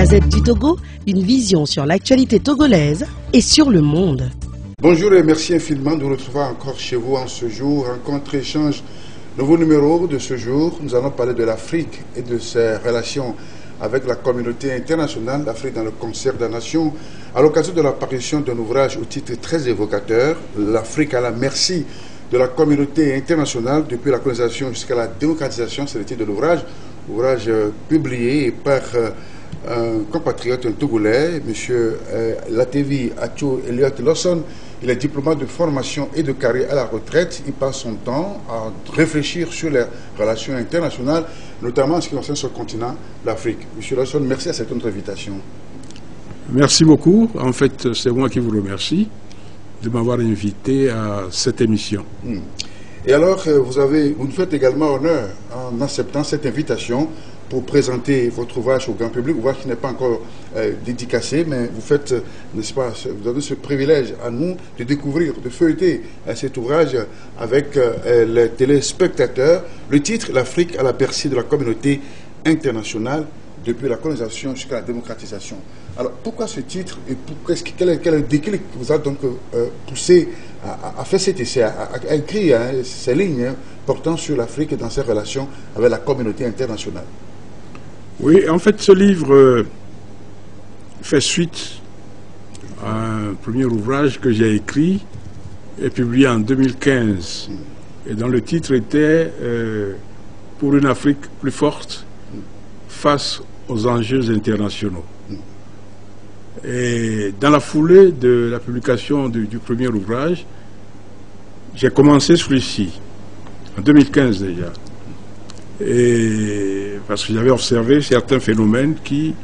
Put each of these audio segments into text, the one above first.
Gazette du Togo, une vision sur l'actualité togolaise et sur le monde. Bonjour et merci infiniment de nous retrouver encore chez vous en ce jour. Rencontre, échange, nouveau numéro de ce jour. Nous allons parler de l'Afrique et de ses relations avec la communauté internationale, l'Afrique dans le concert des nations, à l'occasion de l'apparition d'un ouvrage au titre très évocateur, l'Afrique à la merci de la communauté internationale depuis la colonisation jusqu'à la démocratisation. C'est le titre de l'ouvrage, ouvrage publié par un compatriote, un Togolais, M. Latevi Atcho Elliott Lawson. Il est diplomate de formation et de carrière à la retraite. Il passe son temps à réfléchir sur les relations internationales, notamment en ce qui concerne ce continent, l'Afrique. M. Lawson, merci à cette autre invitation. Merci beaucoup. En fait, c'est moi qui vous remercie de m'avoir invité à cette émission. Et alors, vous nous faites également honneur en acceptant cette invitation pour présenter votre ouvrage au grand public, ouvrage qui n'est pas encore dédicacé, mais vous faites, n'est-ce pas, vous avez ce privilège à nous de découvrir, de feuilleter cet ouvrage avec les téléspectateurs. Le titre, l'Afrique à la merci de la communauté internationale depuis la colonisation jusqu'à la démocratisation. Alors, pourquoi ce titre et quel est le déclic qui vous a donc poussé à faire cet essai, à écrire ces lignes portant sur l'Afrique et dans ses relations avec la communauté internationale? Oui, en fait, ce livre fait suite à un premier ouvrage que j'ai écrit et publié en 2015. Et dont le titre était Pour une Afrique plus forte face aux enjeux internationaux. Et dans la foulée de la publication du premier ouvrage, j'ai commencé celui-ci, en 2015 déjà. Et parce que j'avais observé certains phénomènes qui,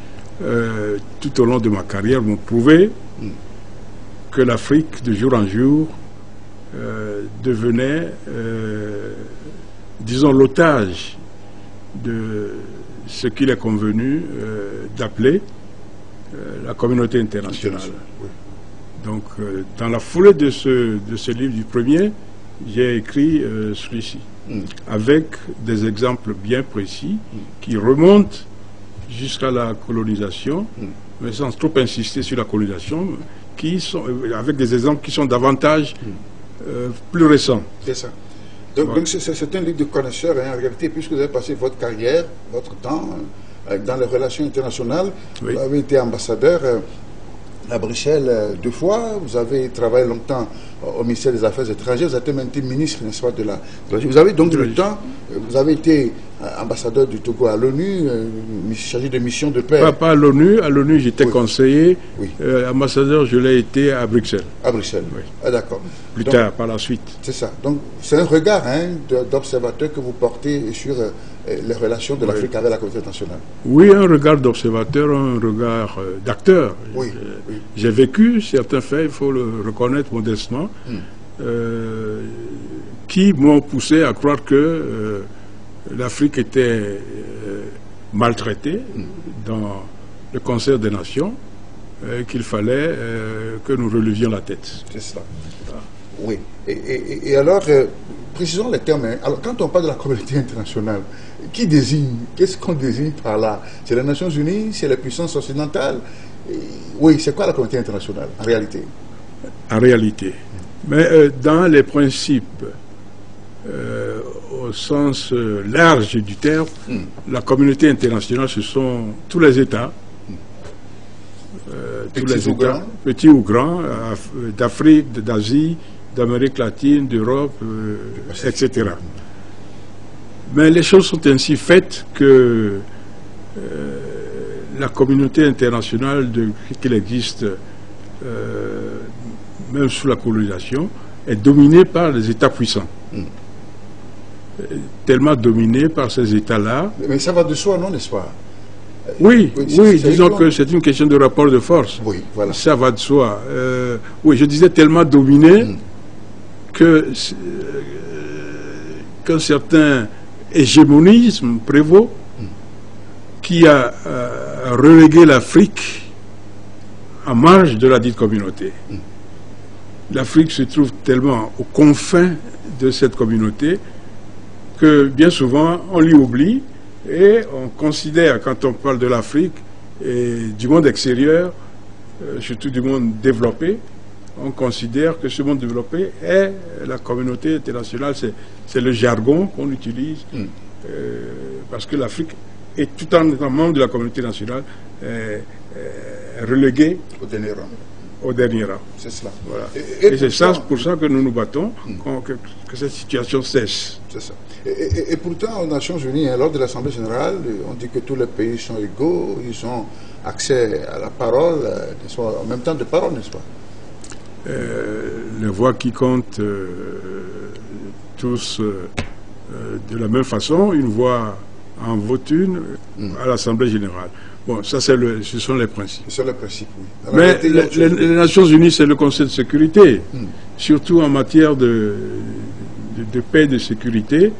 tout au long de ma carrière, m'ont prouvé que l'Afrique, de jour en jour, devenait, disons, l'otage de ce qu'il est convenu d'appeler la communauté internationale. Oui. Donc, dans la foulée de ce livre du premier, j'ai écrit celui-ci, avec des exemples bien précis qui remontent jusqu'à la colonisation, mais sans trop insister sur la colonisation, avec des exemples qui sont davantage plus récents. C'est ça. Donc c'est un livre de connaisseurs, en réalité, puisque vous avez passé votre carrière, votre temps dans les relations internationales. Oui. Vous avez été ambassadeur à Bruxelles 2 fois, vous avez travaillé longtemps au ministère des Affaires étrangères, vous avez même été ministre, n'est-ce pas, de la... Vous avez donc le temps, vous avez été ambassadeur du Togo à l'ONU, chargé de mission de paix. Pas à l'ONU j'étais conseiller, ambassadeur je l'ai été à Bruxelles. À Bruxelles, oui. Ah, d'accord. Plus tard, par la suite. C'est ça, donc c'est un regard d'observateur que vous portez sur les relations de l'Afrique avec la communauté internationale. Oui, un regard d'observateur, un regard d'acteur. Oui. J'ai vécu certains faits, il faut le reconnaître modestement, qui m'ont poussé à croire que l'Afrique était maltraitée dans le concert des nations, qu'il fallait que nous relevions la tête. C'est ça. Oui. Et alors, précisons les termes. Alors, quand on parle de la communauté internationale, qui désigne? Qu'est-ce qu'on désigne par là? C'est les Nations Unies? C'est les puissances occidentales? Oui, c'est quoi la communauté internationale, en réalité? En réalité. Mais dans les principes, au sens large du terme, la communauté internationale, ce sont tous les États, petits ou grands, d'Afrique, d'Asie, d'Amérique latine, d'Europe, etc. Mais les choses sont ainsi faites que la communauté internationale qu'il existe, même sous la colonisation, est dominée par les États puissants. Tellement dominée par ces États-là. Mais ça va de soi, non, n'est-ce pas? Oui, disons que c'est une question de rapport de force. Oui, voilà. Ça va de soi. Oui, je disais tellement dominée qu'un certain hégémonisme prévaut qui a relégué l'Afrique en marge de la dite communauté. L'Afrique se trouve tellement aux confins de cette communauté que bien souvent on l'y oublie et on considère, quand on parle de l'Afrique, et du monde extérieur, surtout du monde développé, on considère que ce monde développé est la communauté internationale, c'est le jargon qu'on utilise, parce que l'Afrique, est tout en étant membre de la communauté nationale, reléguée au dernier rang. C'est cela. Voilà. Et c'est ça, pour ça que nous nous battons, que cette situation cesse. C'est ça. Et pourtant, aux Nations Unies, lors de l'Assemblée générale, on dit que tous les pays sont égaux, ils ont accès à la parole, en même temps de parole, n'est-ce pas? Les voix qui comptent tous de la même façon, une voix en vote une à l'Assemblée générale. Bon, ça ce sont les principes. Ce sont les principes, oui. Mais les Nations Unies, c'est le Conseil de sécurité, surtout en matière de paix et de sécurité.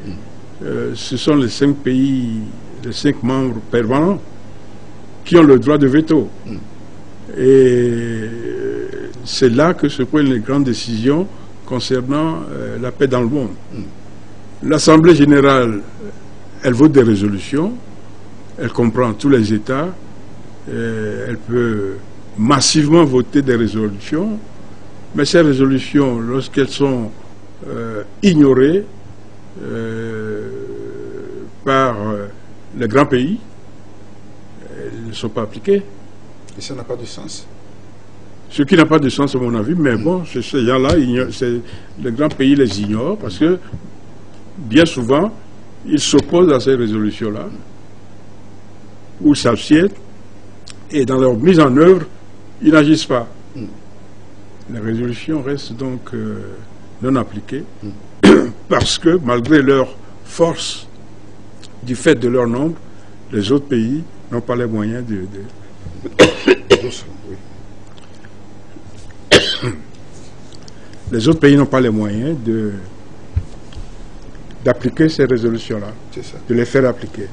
Ce sont les 5 pays, les 5 membres permanents qui ont le droit de veto. Et c'est là que se prennent les grandes décisions concernant la paix dans le monde. L'Assemblée générale, elle vote des résolutions, elle comprend tous les États, elle peut massivement voter des résolutions, mais ces résolutions, lorsqu'elles sont ignorées par les grands pays, elles ne sont pas appliquées. Et ça n'a pas de sens. Ce qui n'a pas de sens à mon avis, mais bon, ces gens-là, les grands pays les ignorent parce que bien souvent, ils s'opposent à ces résolutions-là, ou s'abstiennent, et dans leur mise en œuvre, ils n'agissent pas. Les résolutions restent donc non appliquées, parce que malgré leur force, du fait de leur nombre, les autres pays n'ont pas les moyens les autres pays n'ont pas les moyens d'appliquer ces résolutions-là, de les faire appliquer.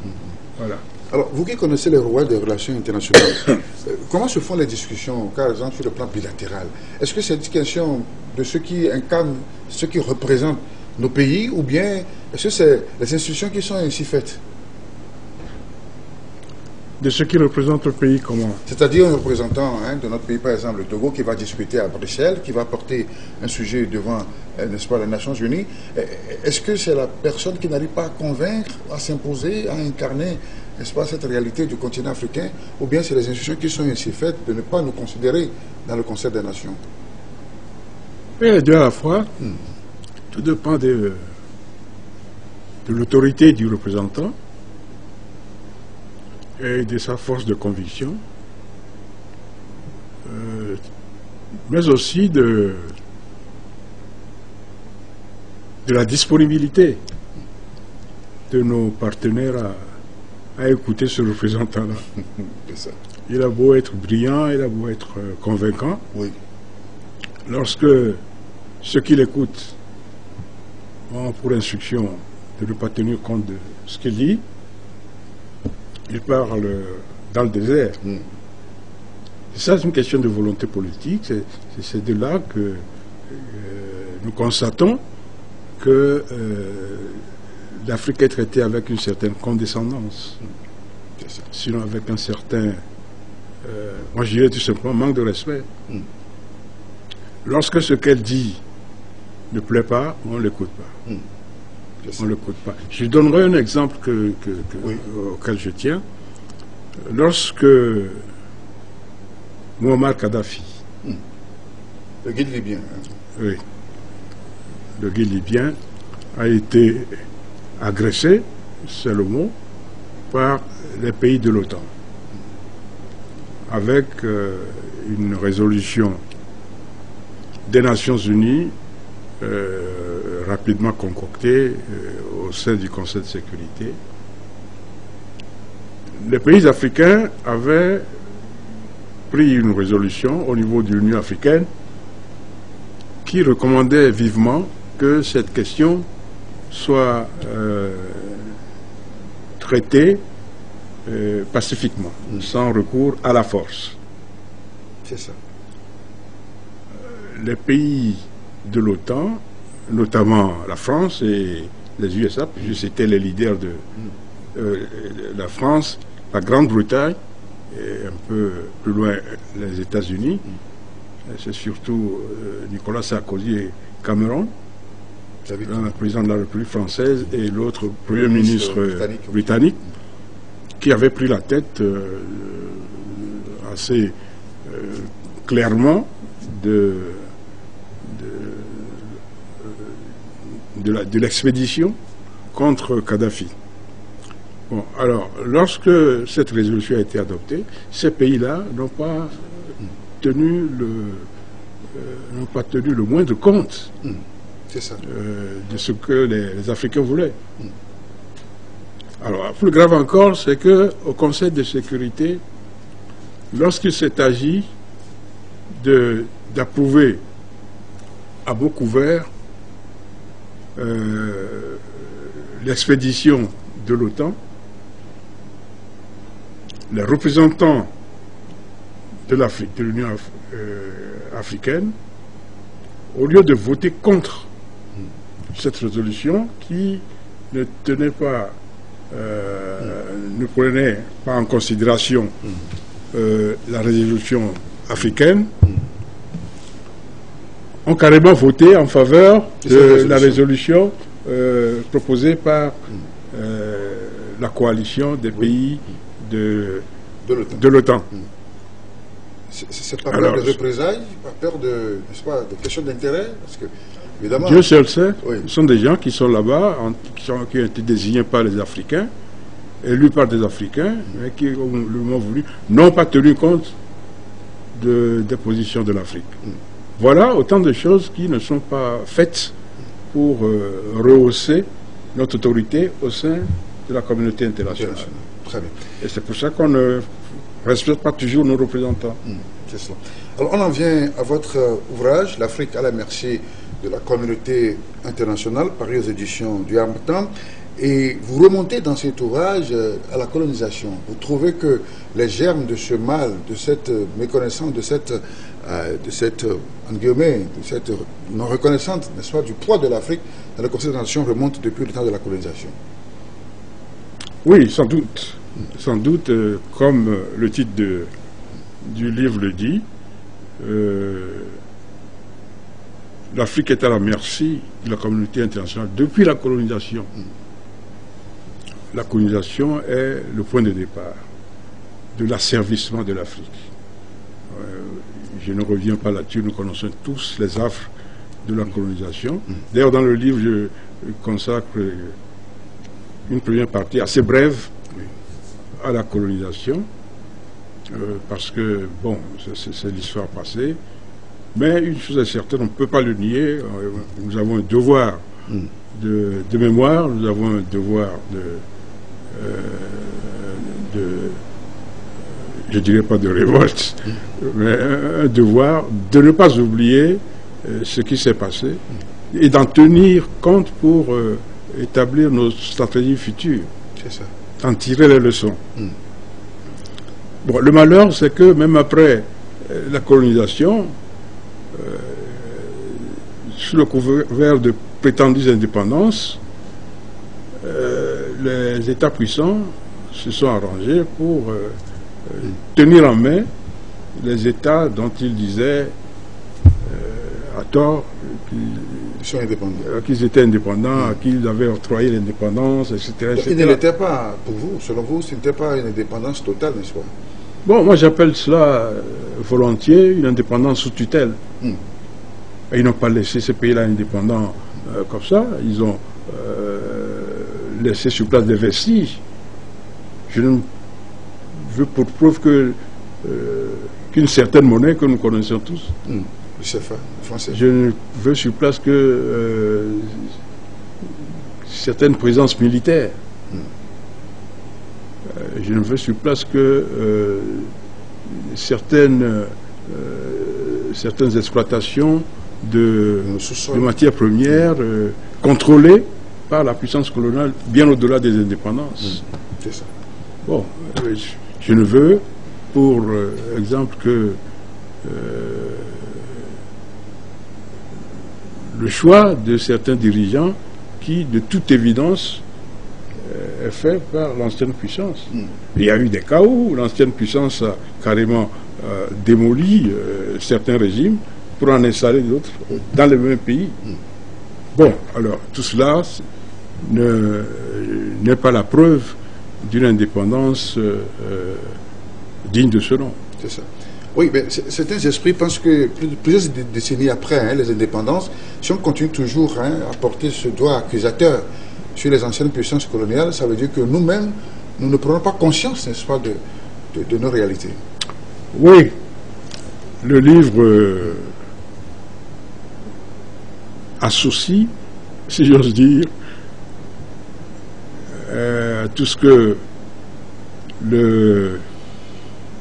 Voilà. Alors, vous qui connaissez les rouages des relations internationales, comment se font les discussions, par exemple, sur le plan bilatéral? Est-ce que c'est une question de ceux qui incarnent, ceux qui représentent nos pays, ou bien est-ce que c'est les institutions qui sont ainsi faites? De ceux qui représentent le pays, comment? C'est-à-dire un représentant de notre pays, par exemple le Togo, qui va discuter à Bruxelles, qui va porter un sujet devant, n'est-ce pas, les Nations Unies. Est-ce que c'est la personne qui n'arrive pas à convaincre, à s'imposer, à incarner, n'est-ce pas, cette réalité du continent africain, ou bien c'est les institutions qui sont ainsi faites de ne pas nous considérer dans le concert des nations? Et les deux à la fois. Tout dépend de l'autorité du représentant et de sa force de conviction, mais aussi de la disponibilité de nos partenaires à écouter ce représentant-là. Il a beau être brillant, il a beau être convaincant, lorsque ceux qui l'écoutent ont pour instruction de ne pas tenir compte de ce qu'il dit, il parle dans le désert. Ça, c'est une question de volonté politique. C'est de là que nous constatons que l'Afrique est traitée avec une certaine condescendance, sinon avec un certain, moi je dirais tout simplement, manque de respect. Lorsque ce qu'elle dit ne plaît pas, on ne l'écoute pas. On ne l'écoute pas. Je donnerai un exemple auquel je tiens. Lorsque Muammar Kadhafi, le guide libyen, oui, le guide libyen a été agressé, c'est le mot, par les pays de l'OTAN, avec une résolution des Nations Unies rapidement concoctée au sein du Conseil de sécurité. Les pays africains avaient pris une résolution au niveau de l'Union africaine qui recommandait vivement que cette question soit traitée pacifiquement, sans recours à la force. C'est ça. Les pays de l'OTAN, notamment la France et les USA, puisque c'était les leaders de la France, la Grande-Bretagne, et un peu plus loin les États-Unis. C'est surtout Nicolas Sarkozy et Cameron, l'un président de la République française et l'autre Premier ministre britannique, qui avait pris la tête assez clairement de l'expédition contre Kadhafi. Bon, alors, lorsque cette résolution a été adoptée, ces pays-là n'ont pas tenu le moindre compte de ce que les Africains voulaient. Alors, plus grave encore, c'est qu'au Conseil de sécurité, lorsqu'il s'est agi d'approuver à mots couverts l'expédition de l'OTAN, les représentants de l'Afrique, de l'Union africaine, au lieu de voter contre cette résolution qui ne tenait pas, ne prenait pas en considération la résolution africaine, ont carrément voté en faveur de la résolution proposée par la coalition des pays de l'OTAN. C'est pas peur de représailles, pas peur de questions d'intérêt, parce que évidemment, Dieu seul sait, ce sont des gens qui sont là-bas, qui ont été désignés par les Africains, élus par des Africains, mais qui ont le moment voulu, n'ont pas tenu compte des positions de l'Afrique. Voilà autant de choses qui ne sont pas faites pour rehausser notre autorité au sein de la communauté internationale. Très bien. Et c'est pour ça qu'on ne respecte pas toujours nos représentants. C'est ça. Alors on en vient à votre ouvrage, L'Afrique à la merci de la communauté internationale, paru aux éditions du Harmattan. Et vous remontez dans cet ouvrage à la colonisation. Vous trouvez que les germes de ce mal, de cette méconnaissance, de cette non-reconnaissance, n'est-ce pas, du poids de l'Afrique dans la Conseil des Nations remontent depuis le temps de la colonisation. Oui, sans doute. Sans doute, comme le titre du livre le dit, l'Afrique est à la merci de la communauté internationale depuis la colonisation. La colonisation est le point de départ de l'asservissement de l'Afrique. Je ne reviens pas là-dessus, nous connaissons tous les affres de la colonisation. D'ailleurs, dans le livre, je consacre une première partie assez brève à la colonisation, parce que, bon, c'est l'histoire passée, mais une chose est certaine, on ne peut pas le nier, nous avons un devoir de mémoire, nous avons un devoir je dirais pas de révolte, mais un devoir de ne pas oublier ce qui s'est passé et d'en tenir compte pour établir nos stratégies futures. C'est ça. En tirer les leçons. Bon, le malheur, c'est que même après la colonisation, sous le couvert de prétendues indépendances, les États puissants se sont arrangés pour tenir en main les États dont ils disaient à tort qu'ils étaient indépendants, à qui ils avaient octroyé l'indépendance, etc. Il ne l'était pas, pour vous, selon vous, ce n'était pas une indépendance totale, n'est-ce pas? Bon, moi j'appelle cela volontiers une indépendance sous tutelle. Et ils n'ont pas laissé ces pays-là indépendants comme ça, ils ont laissé sur place des vestiges. Je ne veux pour preuve qu'une certaine monnaie que nous connaissons tous. Le CFA, le français. Je ne veux sur place que certaines présences militaires. Je ne veux sur place que certaines exploitations de matières premières contrôlées par la puissance coloniale bien au-delà des indépendances. C'est ça. Bon, je ne veux, pour exemple, que le choix de certains dirigeants qui, de toute évidence, est fait par l'ancienne puissance. Il y a eu des cas où l'ancienne puissance a carrément démoli certains régimes pour en installer d'autres dans le même pays. Bon, alors tout cela n'est pas la preuve d'une indépendance digne de ce nom. C'est ça. Oui, mais certains esprits pensent que plusieurs décennies après les indépendances, si on continue toujours à porter ce doigt accusateur sur les anciennes puissances coloniales, ça veut dire que nous-mêmes, nous ne prenons pas conscience, n'est-ce pas, de nos réalités. Oui, le livre associe, si j'ose dire, tout ce que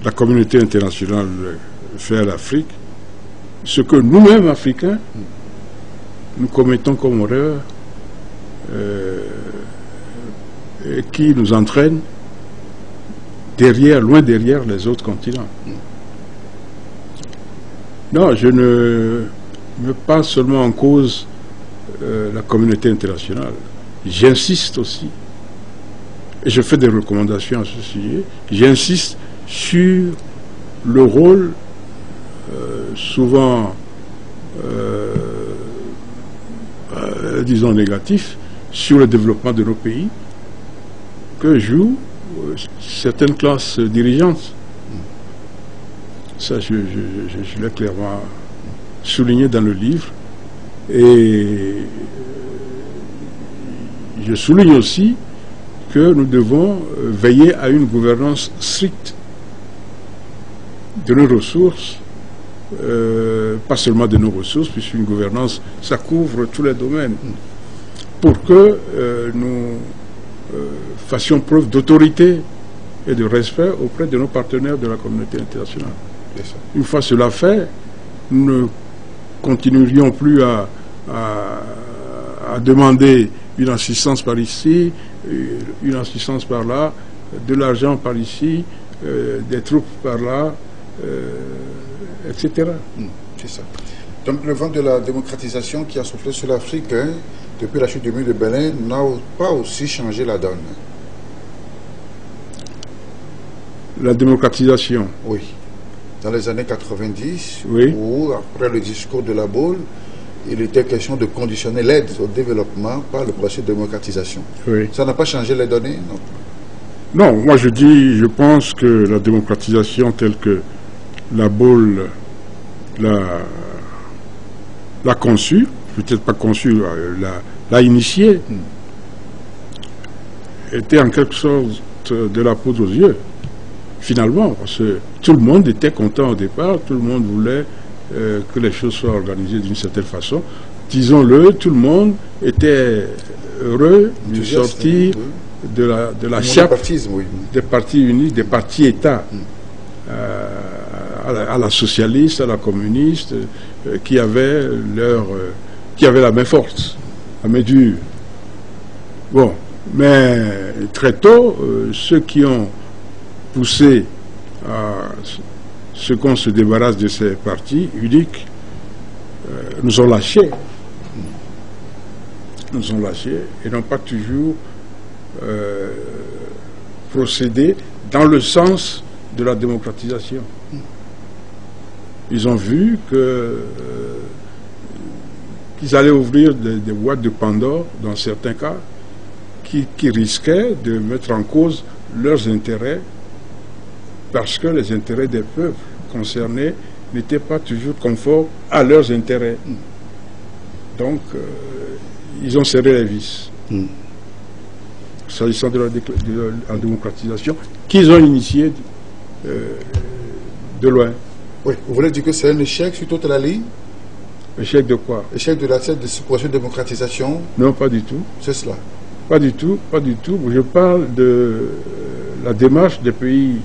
la communauté internationale fait à l'Afrique, ce que nous-mêmes, Africains, nous commettons comme erreur et qui nous entraîne loin derrière les autres continents. Non, je ne mets pas seulement en cause la communauté internationale. J'insiste aussi, et je fais des recommandations à ce sujet, j'insiste sur le rôle souvent, disons, négatif sur le développement de nos pays que jouent certaines classes dirigeantes. Ça, je l'ai clairement souligné dans le livre. Et je souligne aussi que nous devons veiller à une gouvernance stricte de nos ressources, pas seulement de nos ressources, puisqu'une gouvernance, ça couvre tous les domaines, pour que nous fassions preuve d'autorité et de respect auprès de nos partenaires de la communauté internationale. Une fois cela fait, nous ne continuerions plus à demander une assistance par ici, une assistance par là, de l'argent par ici, des troupes par là, etc. C'est ça. Donc le vent de la démocratisation qui a soufflé sur l'Afrique depuis la chute du mur de Berlin n'a pas aussi changé la donne. La démocratisation. Oui. Dans les années 90, oui, où après le discours de la Baule, il était question de conditionner l'aide au développement par le processus de démocratisation. Oui. Ça n'a pas changé les données, non? Non, moi je pense que la démocratisation telle que la Baule l'a conçue, peut-être pas conçue, l'a initiée, était en quelque sorte de la poudre aux yeux, finalement, parce que tout le monde était content au départ, tout le monde voulait que les choses soient organisées d'une certaine façon. Disons-le, tout le monde était heureux de sortir de la chape des partis unis, des partis États, à la socialiste, à la communiste, qui avaient la main forte, la main dure. Bon, mais très tôt, ceux qui ont poussé à ce qu'on se débarrasse de ces partis uniques nous ont lâchés. Nous ont lâchés et n'ont pas toujours procédé dans le sens de la démocratisation. Ils ont vu qu'ils allaient ouvrir des boîtes de Pandore, dans certains cas, qui risquaient de mettre en cause leurs intérêts, parce que les intérêts des peuples concernés n'étaient pas toujours conformes à leurs intérêts. Donc, ils ont serré les vis. S'agissant de la démocratisation, qu'ils ont initié de loin. Oui, vous voulez dire que c'est un échec sur toute la ligne? Échec de quoi? Échec de ce processus de démocratisation? Non, pas du tout. C'est cela? Pas du tout, pas du tout. Je parle de la démarche des pays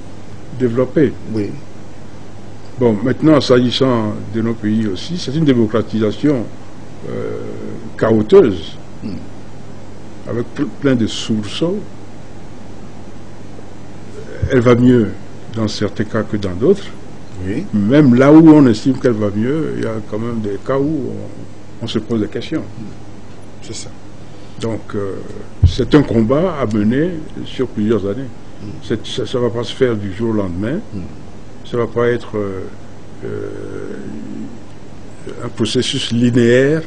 développés. Oui. Bon, maintenant, s'agissant de nos pays aussi, c'est une démocratisation chaoteuse, avec plein de soubresauts. Elle va mieux dans certains cas que dans d'autres. Oui. Même là où on estime qu'elle va mieux, il y a quand même des cas où on se pose des questions. C'est ça. Donc, c'est un combat à mener sur plusieurs années. Ça ne va pas se faire du jour au lendemain. Ça ne va pas être un processus linéaire.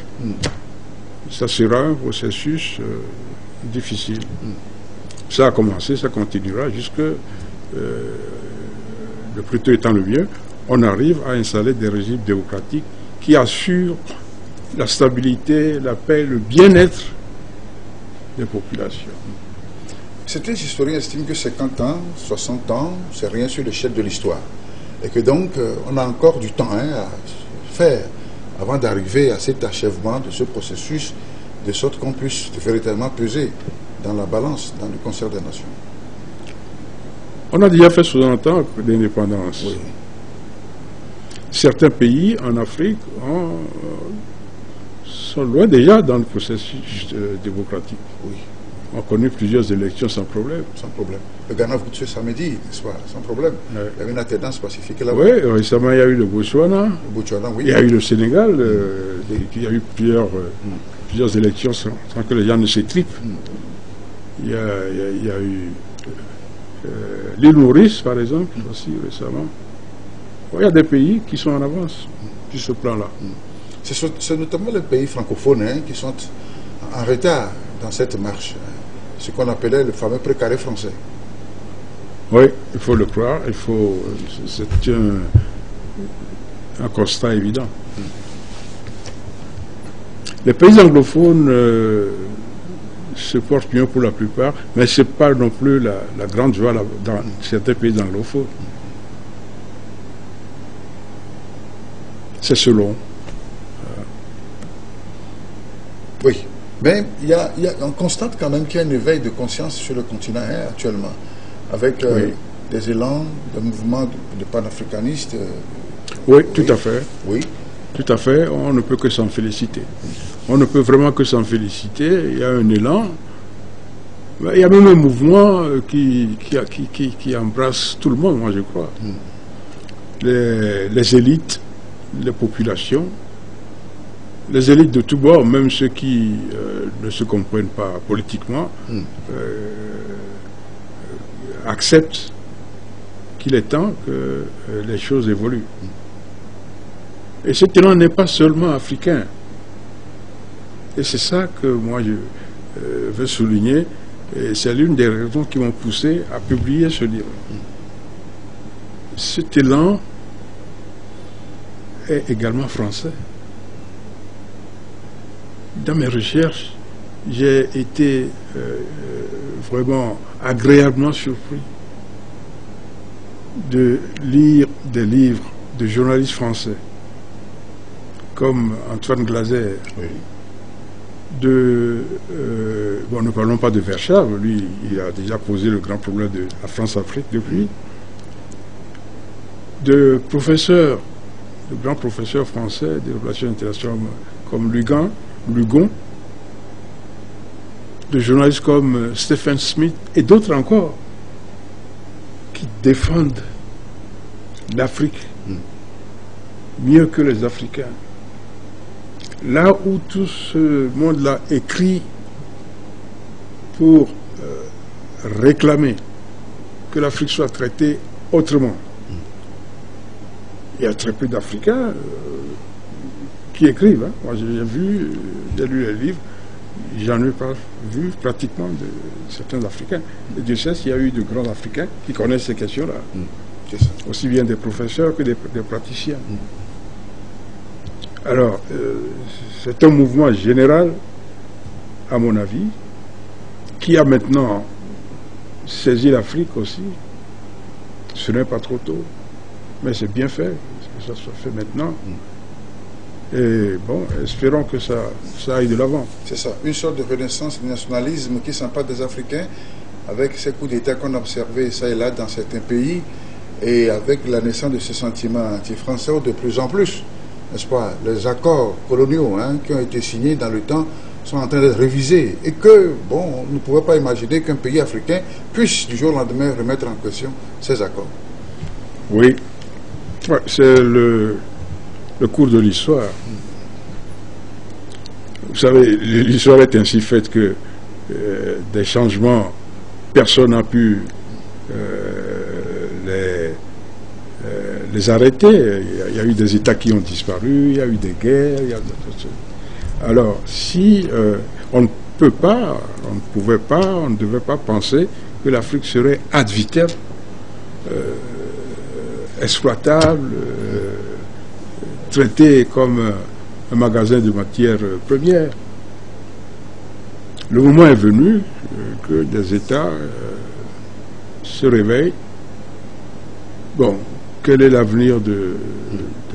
Ça sera un processus difficile. Ça a commencé, ça continuera jusque, le plus tôt étant le mieux, on arrive à installer des régimes démocratiques qui assurent la stabilité, la paix, le bien-être des populations. Certains historiens estiment que 50 ans, 60 ans, c'est rien sur l'échelle de l'histoire. Et que donc, on a encore du temps à faire avant d'arriver à cet achèvement de ce processus, de sorte qu'on puisse véritablement peser dans la balance, dans le concert des nations. On a déjà fait 60 ans d'indépendance. Oui. Certains pays en Afrique sont loin déjà dans le processus démocratique. Oui. On connaît plusieurs élections sans problème. Sans problème. Le Ghana ce samedi, n'est-ce pas? Sans problème. Ouais. Il y avait une alternance pacifique là-bas. Oui, récemment il y a eu le Botswana. Le Botswana, oui. Il y a eu le Sénégal. Il y a eu plusieurs élections sans que les gens ne s'étripent. Il y a eu l'île Maurice, par exemple, aussi récemment. Il y a des pays qui sont en avance sur ce plan-là. C'est notamment les pays francophones qui sont en retard dans cette marche. Ce qu'on appelait le fameux précaré français. Oui, il faut le croire. C'est un constat évident. Les pays anglophones se portent bien pour la plupart, mais ce n'est pas non plus la grande joie dans certains pays anglophones. C'est selon. Oui, mais on constate quand même qu'il y a un éveil de conscience sur le continent actuellement, avec des élans, des mouvements de panafricanistes. Oui, tout à fait. Oui. Tout à fait, on ne peut que s'en féliciter. On ne peut vraiment que s'en féliciter. Il y a un élan. Il y a même un mouvement qui embrasse tout le monde, moi je crois. Les élites, les populations, les élites de tous bords, même ceux qui ne se comprennent pas politiquement, acceptent qu'il est temps que les choses évoluent. Et cet élan n'est pas seulement africain. Et c'est ça que moi je veux souligner. Et c'est l'une des raisons qui m'ont poussé à publier ce livre. Cet élan est également français. Dans mes recherches, j'ai été vraiment agréablement surpris de lire des livres de journalistes français comme Antoine Glaser, bon, ne parlons pas de Verschave, lui, il a déjà posé le grand problème de la France-Afrique depuis, de grands professeurs français des relations internationales comme Lugon, de journalistes comme Stephen Smith et d'autres encore, qui défendent l'Afrique mieux que les Africains. Là où tout ce monde-là écrit pour réclamer que l'Afrique soit traitée autrement, il y a très peu d'Africains qui écrivent. Hein. Moi, j'ai lu les livres, j'en ai pas vu pratiquement de certains Africains. Et Dieu sait s'il y a eu de grands Africains qui connaissent ces questions-là. Aussi bien des professeurs que des praticiens. Alors, c'est un mouvement général, à mon avis, qui a maintenant saisi l'Afrique aussi. Ce n'est pas trop tôt, mais c'est bien fait, que ça soit fait maintenant. Et bon, espérons que ça aille de l'avant. C'est ça, une sorte de renaissance du nationalisme qui s'empare des Africains, avec ces coups d'État qu'on a observés ça et là dans certains pays, et avec la naissance de ce sentiment anti-français de plus en plus. N'est-ce pas, les accords coloniaux qui ont été signés dans le temps sont en train d'être révisés et que, bon, on ne pouvait pas imaginer qu'un pays africain puisse du jour au lendemain remettre en question ces accords. Oui, c'est le cours de l'histoire. Vous savez, l'histoire est ainsi faite que des changements, personne n'a pu les arrêter. Il y a eu des États qui ont disparu, il y a eu des guerres. Alors, si on ne peut pas, on ne pouvait pas, on ne devait pas penser que l'Afrique serait ad vitam exploitable, traitée comme un magasin de matières premières. Le moment est venu que des États se réveillent. Bon, quel est l'avenir de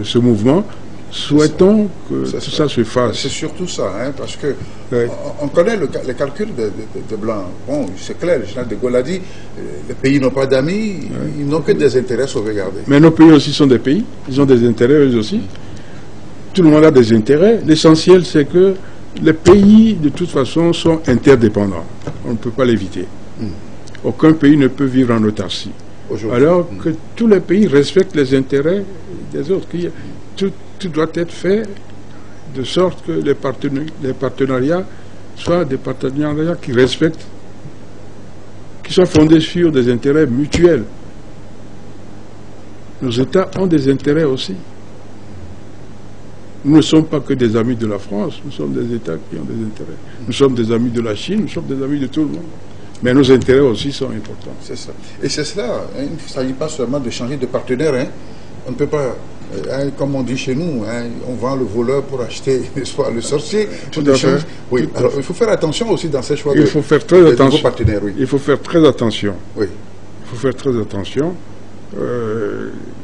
ce mouvement? Souhaitons que tout ça se fasse. C'est surtout ça, hein, parce que on connaît les calculs des Blancs. Bon, c'est clair, le général de Gaulle a dit, les pays n'ont pas d'amis, ils n'ont que des intérêts sauvegardés. Mais nos pays aussi sont des pays, ils ont des intérêts eux aussi. Tout le monde a des intérêts. L'essentiel, c'est que les pays, de toute façon, sont interdépendants. On ne peut pas l'éviter. Aucun pays ne peut vivre en autarcie. Alors que tous les pays respectent les intérêts des autres. Tout doit être fait de sorte que les partenariats soient des partenariats qui respectent, qui soient fondés sur des intérêts mutuels. Nos États ont des intérêts aussi. Nous ne sommes pas que des amis de la France, nous sommes des États qui ont des intérêts. Nous sommes des amis de la Chine, nous sommes des amis de tout le monde. Mais nos intérêts aussi sont importants. C'est ça. Et c'est cela, hein, il ne s'agit pas seulement de changer de partenaire. Hein. On ne peut pas, comme on dit chez nous, hein, on vend le voleur pour acheter le sorcier. Tout à fait. Oui. Alors, il faut faire attention aussi dans ces choix de nouveaux partenaires. Oui. Il faut faire très attention. Oui. Il faut faire très attention.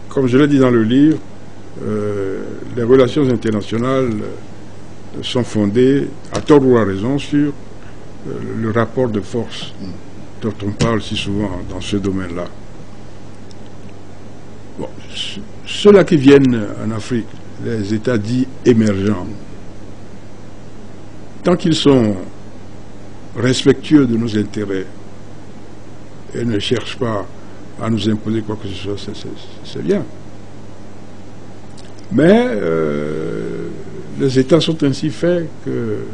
Comme je l'ai dit dans le livre, les relations internationales sont fondées, à tort ou à raison, sur le rapport de force dont on parle si souvent dans ce domaine-là. Bon, ceux-là qui viennent en Afrique, les États dits émergents, tant qu'ils sont respectueux de nos intérêts et ne cherchent pas à nous imposer quoi que ce soit, c'est bien. Mais les États sont ainsi faits que,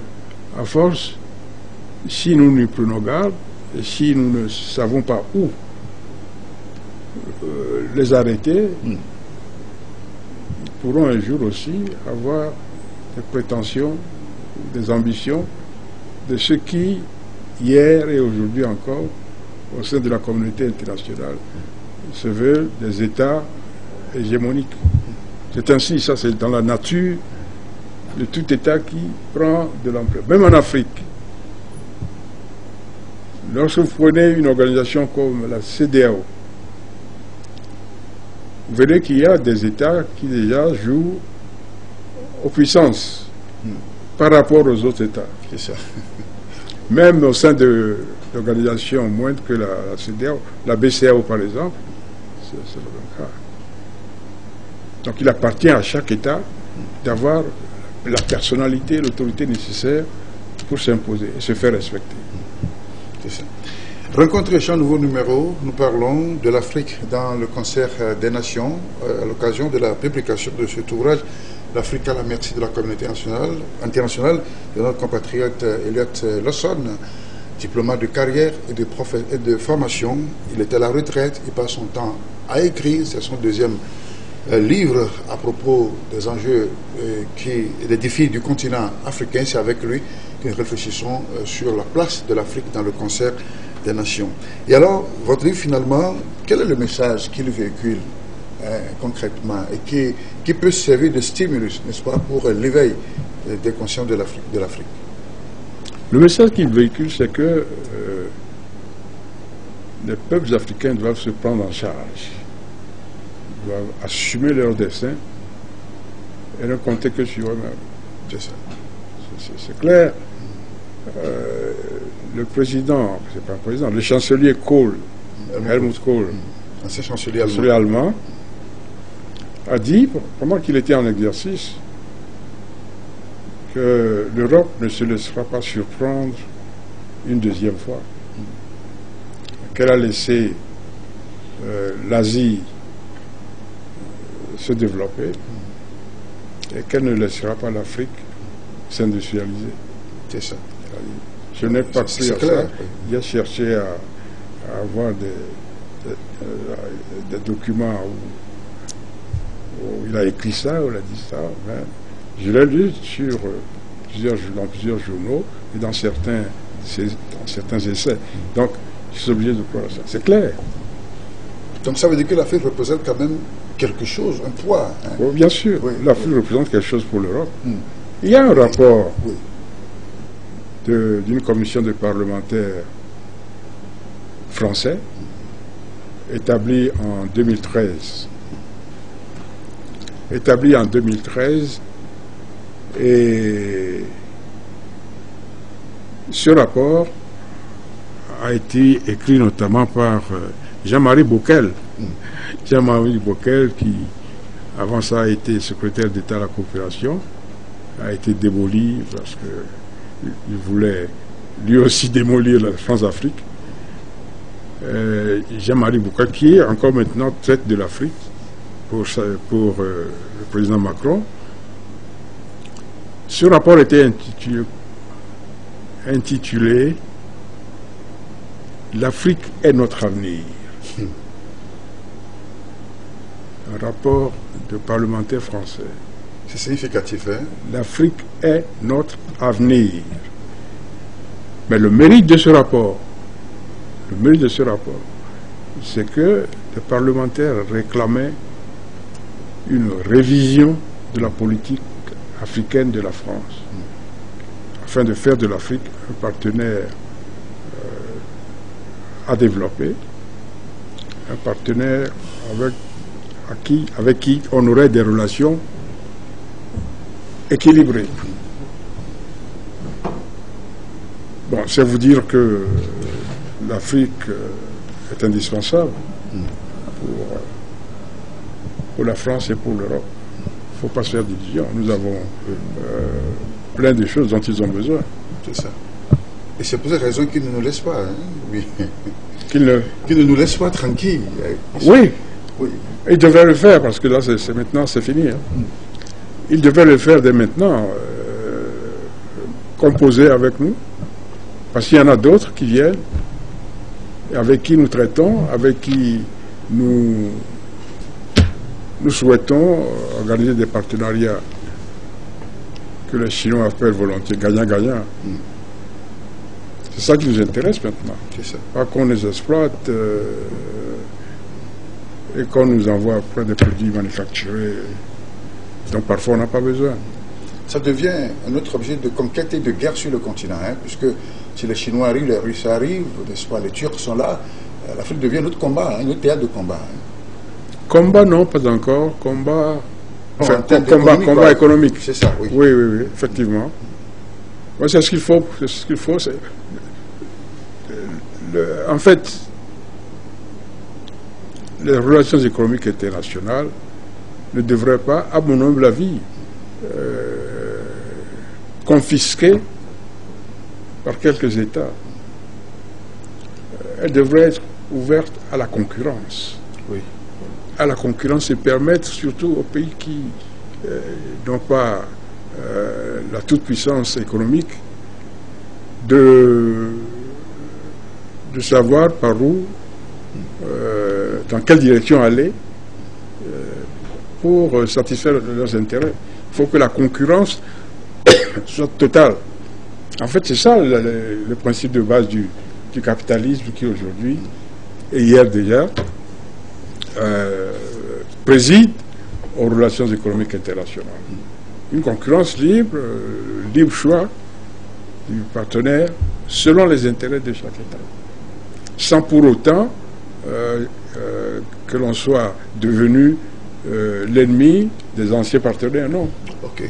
à force, si nous n'y prenons garde, et si nous ne savons pas où les arrêter, ils pourront un jour aussi avoir des prétentions, des ambitions de ceux qui, hier et aujourd'hui encore, au sein de la communauté internationale, se veulent des États hégémoniques. C'est ainsi, ça c'est dans la nature de tout État qui prend de l'ampleur. Même en Afrique, lorsque vous prenez une organisation comme la CEDEAO, vous verrez qu'il y a des États qui déjà jouent aux puissances par rapport aux autres États. C'est ça. Même au sein de l'organisation moindre que la CEDEAO, la BCEAO par exemple, c'est le même cas. Donc il appartient à chaque État d'avoir la personnalité, l'autorité nécessaire pour s'imposer et se faire respecter. C'est ça. Rencontre et Champ, nouveau numéro, nous parlons de l'Afrique dans le concert des nations à l'occasion de la publication de cet ouvrage, l'Afrique à la merci de la communauté internationale de notre compatriote Elliott Lawson, diplomate de carrière et de formation. Il est à la retraite, il passe son temps à écrire, c'est son deuxième livre à propos des enjeux et des défis du continent africain. C'est avec lui que nous réfléchissons sur la place de l'Afrique dans le concert des nations. Et alors, votre livre, finalement, quel est le message qu'il véhicule concrètement et qui peut servir de stimulus, n'est-ce pas, pour l'éveil des consciences de l'Afrique? Le message qu'il véhicule, c'est que les peuples africains doivent se prendre en charge, doivent assumer leur destin et ne compter que sur eux-mêmes. C'est ça. C'est clair. Le président, c'est pas un président, le chancelier Kohl, Helmut Kohl, ancien chancelier allemand, a dit, pendant qu'il était en exercice, que l'Europe ne se laissera pas surprendre une deuxième fois, qu'elle a laissé l'Asie se développer et qu'elle ne laissera pas l'Afrique s'industrialiser. C'est ça. Je n'ai pas cru à clair, ça. oui. J'ai cherché à avoir des documents où il a écrit ça, où il a dit ça. Mais je l'ai lu dans plusieurs journaux et dans certains essais. Donc, je suis obligé de croire à ça. C'est clair. Donc ça veut dire que l'Afrique représente quand même quelque chose, un poids. Hein. Bon, bien sûr, Oui, l'Afrique représente quelque chose pour l'Europe. Il y a un rapport d'une commission de parlementaires français établi en 2013. Et ce rapport a été écrit notamment par Jean-Marie Bockel. Jean-Marie Bockel, qui avant ça a été secrétaire d'État à la coopération, a été démoli parce qu'il voulait lui aussi démolir la France-Afrique. Jean-Marie Bockel, qui encore maintenant traite de l'Afrique pour le président Macron. Ce rapport était intitulé « L'Afrique est notre avenir ». Un rapport de parlementaires français. C'est significatif, hein? L'Afrique est notre avenir. Mais le mérite de ce rapport, c'est que les parlementaires réclamaient une révision de la politique africaine de la France, afin de faire de l'Afrique un partenaire à développer, un partenaire avec qui on aurait des relations équilibrées. Bon, c'est vous dire que l'Afrique est indispensable pour la France et pour l'Europe. Il ne faut pas se faire d'illusions. Nous avons plein de choses dont ils ont besoin. C'est ça. Et c'est pour cette raison qu'ils ne nous laissent pas. Hein? Oui. Qu'ils ne nous laissent pas tranquilles. Oui. Oui. Ils devraient le faire parce que là, maintenant, c'est fini. Hein. Ils devraient le faire dès maintenant, composer avec nous, parce qu'il y en a d'autres qui viennent, avec qui nous traitons, avec qui nous souhaitons organiser des partenariats que les Chinois appellent volontiers gagnant-gagnant. C'est ça qui nous intéresse maintenant. C'est ça. Pas qu'on les exploite et qu'on nous envoie après des produits manufacturés dont parfois on n'a pas besoin. Ça devient un autre objet de conquête et de guerre sur le continent, hein, puisque si les Chinois arrivent, les Russes arrivent, n'est-ce pas, les Turcs sont là, l'Afrique devient notre combat, un autre théâtre de combat. Hein. Combat, non, pas encore. Combat, enfin, combat économique. C'est ça, oui. Oui, effectivement. Ouais, c'est ce qu'il faut. En fait, les relations économiques internationales ne devraient pas, à mon humble avis, confisquées par quelques États. Elles devraient être ouvertes à la concurrence. Oui. À la concurrence et permettre surtout aux pays qui n'ont pas la toute-puissance économique de savoir par où, dans quelle direction aller pour satisfaire leurs intérêts. Il faut que la concurrence soit totale. En fait, c'est ça le principe de base du capitalisme qui aujourd'hui, et hier déjà, préside aux relations économiques internationales. Une concurrence libre, libre choix du partenaire selon les intérêts de chaque État. Sans pour autant que l'on soit devenu l'ennemi des anciens partenaires, non. Ok.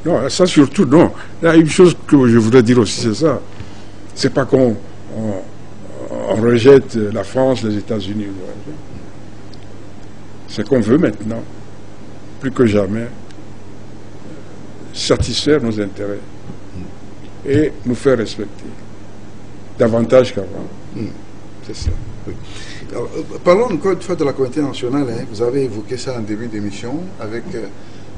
Non, ça surtout, non. Là, une chose que je voudrais dire aussi, c'est ça. C'est pas qu'on rejette la France, les États-Unis. C'est qu'on veut maintenant, plus que jamais, satisfaire nos intérêts et nous faire respecter davantage qu'avant. C'est ça. Oui. Alors, parlons encore une fois de la communauté nationale. Hein. Vous avez évoqué ça en début d'émission avec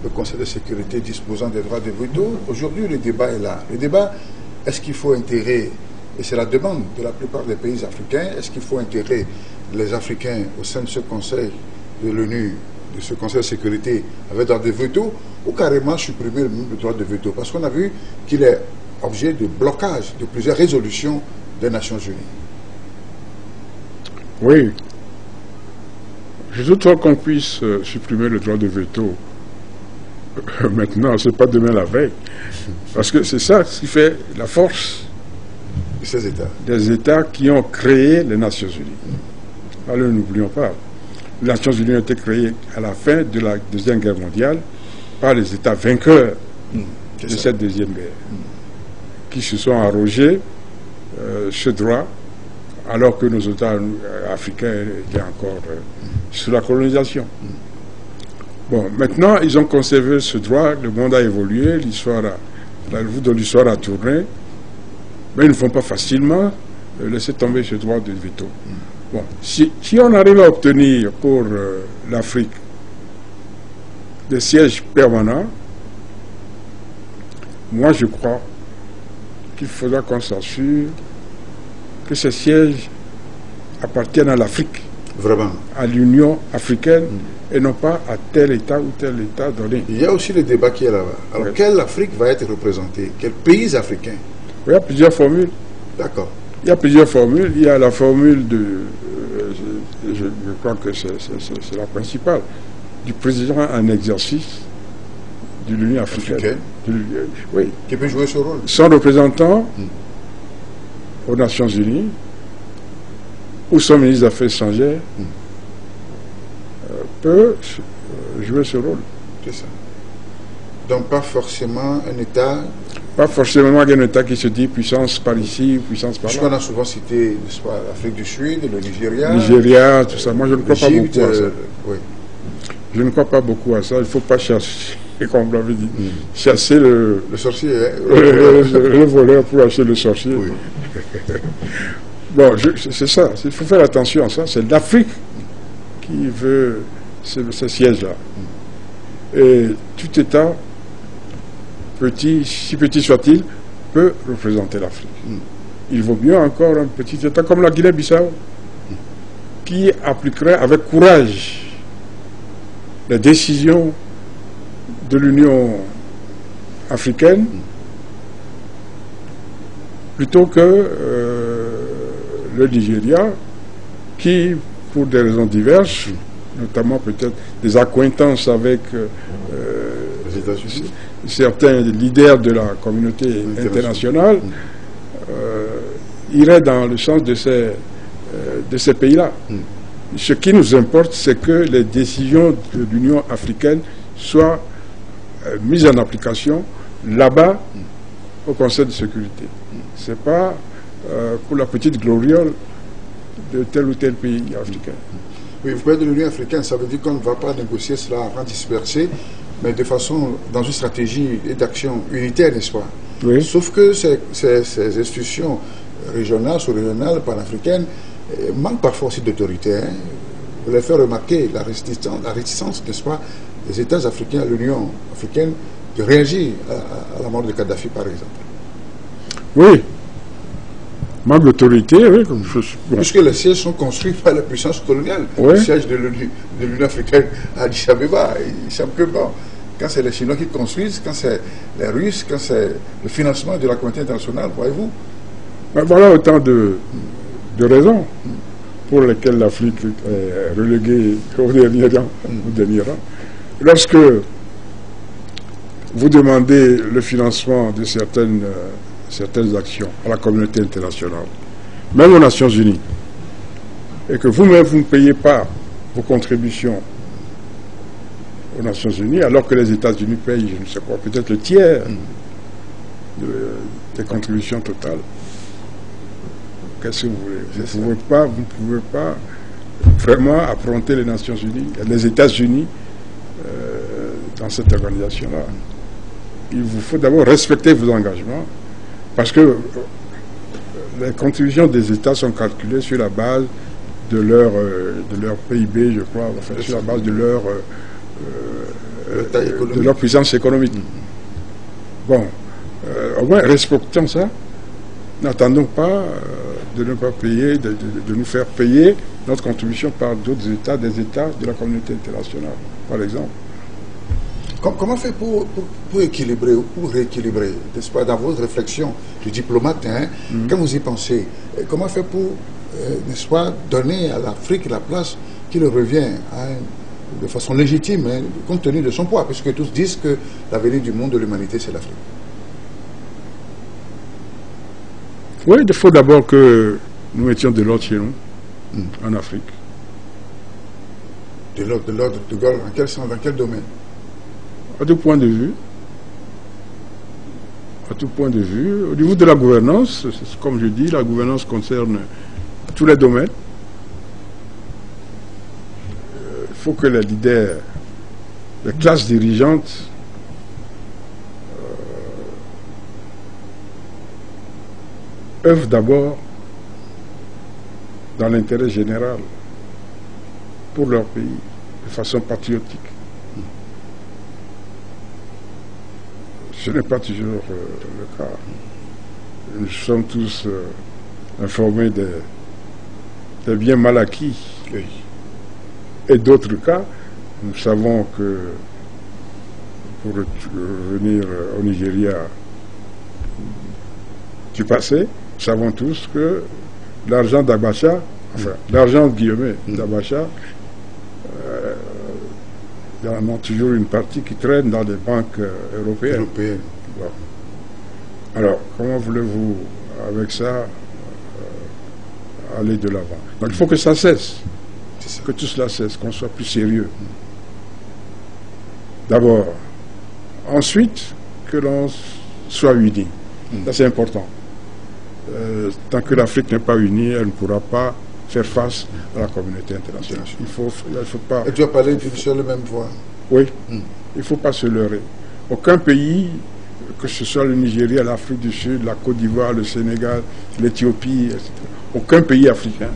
le Conseil de sécurité disposant des droits des vétos. Aujourd'hui, le débat est là. Le débat est-ce qu'il faut intégrer, et c'est la demande de la plupart des pays africains, est-ce qu'il faut intégrer les Africains au sein de ce Conseil de l'ONU, de ce Conseil de sécurité, avec droit de veto, ou carrément supprimer le droit de veto? Parce qu'on a vu qu'il est objet de blocage de plusieurs résolutions des Nations Unies. Oui. Je doute qu'on puisse supprimer le droit de veto. Maintenant, c'est pas demain la veille. Parce que c'est ça ce qui fait la force Ces États. Des États qui ont créé les Nations Unies. Alors n'oublions pas, les Nations Unies ont été créées à la fin de la Deuxième Guerre mondiale par les États vainqueurs de cette Deuxième Guerre, qui se sont arrogés ce droit, alors que nos États africains étaient encore sous la colonisation. Bon, maintenant, ils ont conservé ce droit, le monde a évolué, la roue de l'histoire a tourné, mais ils ne font pas facilement laisser tomber ce droit de veto. Bon, si on arrive à obtenir pour l'Afrique des sièges permanents, moi je crois qu'il faudra qu'on s'assure que ces sièges appartiennent à l'Afrique, vraiment, à l'Union africaine, et non pas à tel État ou tel État donné. Il y a aussi le débat qui est là-bas. Alors, quelle Afrique va être représentée? Quels pays africains? Il y a plusieurs formules. D'accord. Il y a plusieurs formules. Il y a la formule de... je crois que c'est la principale. Du président en exercice de l'Union africaine. Oui. Qui peut jouer ce rôle? Son représentant aux Nations Unies ou son ministre des Affaires étrangères peut jouer ce rôle. C'est ça. Donc pas forcément un État... Pas forcément un État qui se dit puissance par ici, puissance par là. Puisqu'on a souvent cité l'Afrique du Sud, le Nigeria... Nigeria, tout ça. Moi, je ne crois pas beaucoup à ça. Oui. Je ne crois pas beaucoup à ça. Il ne faut pas chercher, comme vous l'avez dit, chasser le sorcier. Le voleur pour acheter le sorcier. Oui. Bon, c'est ça. Il faut faire attention à ça. C'est l'Afrique qui veut ce siège-là. Et tout État, petit, si petit soit-il, peut représenter l'Afrique. Il vaut mieux encore un petit État comme la Guinée-Bissau, qui appliquerait avec courage les décisions de l'Union africaine, plutôt que le Nigeria, qui, pour des raisons diverses, notamment peut-être des accointances avec les États-Unis, certains leaders de la communauté internationale, irait dans le sens de ces pays-là. Ce qui nous importe, c'est que les décisions de l'Union africaine soient mises en application là-bas au Conseil de sécurité. Ce n'est pas pour la petite gloriole de tel ou tel pays africain. Oui, vous parlez de l'Union africaine, ça veut dire qu'on ne va pas négocier cela en dispersé, mais de façon, dans une stratégie d'action unitaire, n'est-ce pas? Oui. Sauf que ces institutions régionales, sous-régionales, panafricaines, manquent parfois aussi d'autorité. Hein. Vous l'avez fait remarquer, la réticence, n'est-ce pas, des États africains à l'Union africaine de réagir à la mort de Kadhafi, par exemple. Oui. Manque d'autorité, oui. Comme bon. Puisque les sièges sont construits par la puissance coloniale. Oui. Le siège de l'Union africaine à Addis Abeba, il semble que bon, quand c'est les Chinois qui construisent, quand c'est les Russes, quand c'est le financement de la communauté internationale, voyez-vous. Ben voilà autant de raisons pour lesquelles l'Afrique est reléguée au dernier rang. Lorsque vous demandez le financement de certaines actions à la communauté internationale, même aux Nations Unies, et que vous-même vous ne payez pas vos contributions aux Nations Unies, alors que les États-Unis payent, je ne sais quoi, peut-être le tiers des contributions totales. Qu'est-ce que vous voulez? Vous ne pouvez pas vraiment affronter les Nations Unies, les États-Unis dans cette organisation-là. Il vous faut d'abord respecter vos engagements, parce que les contributions des États sont calculées sur la base de leur PIB, je crois, enfin, sur la base de leur puissance économique. Bon, au moins respectons ça, N'attendons pas de ne pas payer, de nous faire payer notre contribution par d'autres États, des États de la communauté internationale, par exemple. Comment faire pour équilibrer ou pour rééquilibrer, n'est-ce pas, dans votre réflexion de diplomate, hein, quand vous y pensez, comment faire pour, n'est-ce pas, donner à l'Afrique la place qui lui revient de façon légitime, hein, compte tenu de son poids, puisque tous disent que l'avenir du monde, de l'humanité, c'est l'Afrique. Oui, il faut d'abord que nous mettions de l'ordre chez nous, en Afrique. De l'ordre, dans quel sens, dans quel domaine? À tout point de vue. À tout point de vue. Au niveau de la gouvernance, comme je dis, la gouvernance concerne tous les domaines. Il faut que les leaders, les classes dirigeantes, œuvrent d'abord dans l'intérêt général pour leur pays, de façon patriotique. Ce n'est pas toujours le cas. Nous sommes tous informés des biens mal acquis. Oui. Et d'autres cas, nous savons que, pour revenir au Nigeria du passé, nous savons tous que l'argent d'Abacha, enfin, l'argent de Guillemets d'Abacha, il y en a toujours une partie qui traîne dans les banques européennes. Bon. Alors, comment voulez-vous, avec ça, aller de l'avant? Donc, il faut que ça cesse, que tout cela cesse, qu'on soit plus sérieux. D'abord. Ensuite, que l'on soit unis. Ça, c'est important. Tant que l'Afrique n'est pas unie, elle ne pourra pas faire face à la communauté internationale. Il faut pas... Et tu as parlé d'une seule et même voix. Oui, il ne faut pas se leurrer. Aucun pays, que ce soit le Nigeria, l'Afrique du Sud, la Côte d'Ivoire, le Sénégal, l'Éthiopie, etc., aucun pays africain